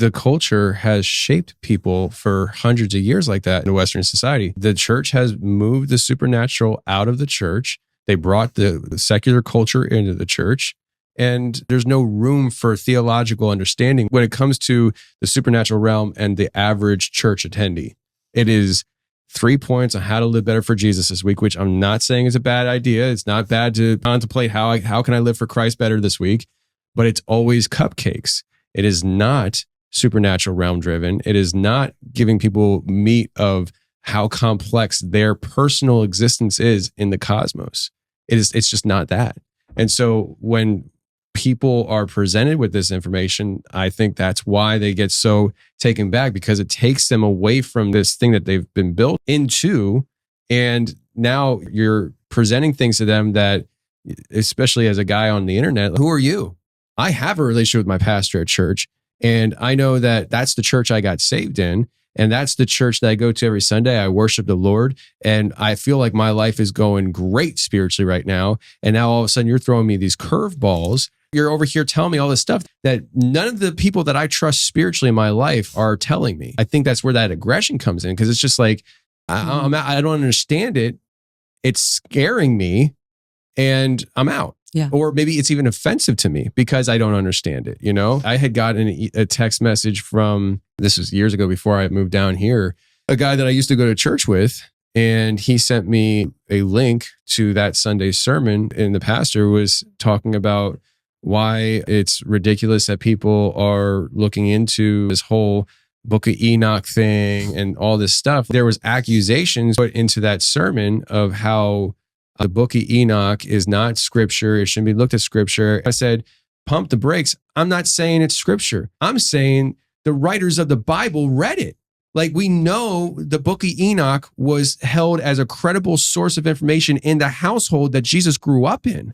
the culture has shaped people for hundreds of years like that in Western society. The church has moved the supernatural out of the church. They brought the secular culture into the church. And there's no room for theological understanding when it comes to the supernatural realm and the average church attendee. It is 3 points on how to live better for Jesus this week, which I'm not saying is a bad idea. It's not bad to contemplate how can I live for Christ better this week, but it's always cupcakes. It is not supernatural realm driven. It is not giving people meat of how complex their personal existence is in the cosmos. It's just not that. And so when people are presented with this information, I think that's why they get so taken back, because it takes them away from this thing that they've been built into. And now you're presenting things to them that, especially as a guy on the internet, who are you? I have a relationship with my pastor at church, and I know that that's the church I got saved in. And that's the church that I go to every Sunday. I worship the Lord, and I feel like my life is going great spiritually right now. And now all of a sudden you're throwing me these curveballs. You're over here telling me all this stuff that none of the people that I trust spiritually in my life are telling me. I think that's where that aggression comes in, because it's just like, I don't understand it. It's scaring me and I'm out. Yeah. Or maybe it's even offensive to me because I don't understand it. You know, I had gotten a text message from, this was years ago before I moved down here, a guy that I used to go to church with. And he sent me a link to that Sunday sermon. And the pastor was talking about why it's ridiculous that people are looking into this whole Book of Enoch thing and all this stuff. There was accusations put into that sermon of how the Book of Enoch is not scripture. It shouldn't be looked at scripture. I said, pump the brakes. I'm not saying it's scripture. I'm saying the writers of the Bible read it. Like, we know the Book of Enoch was held as a credible source of information in the household that Jesus grew up in.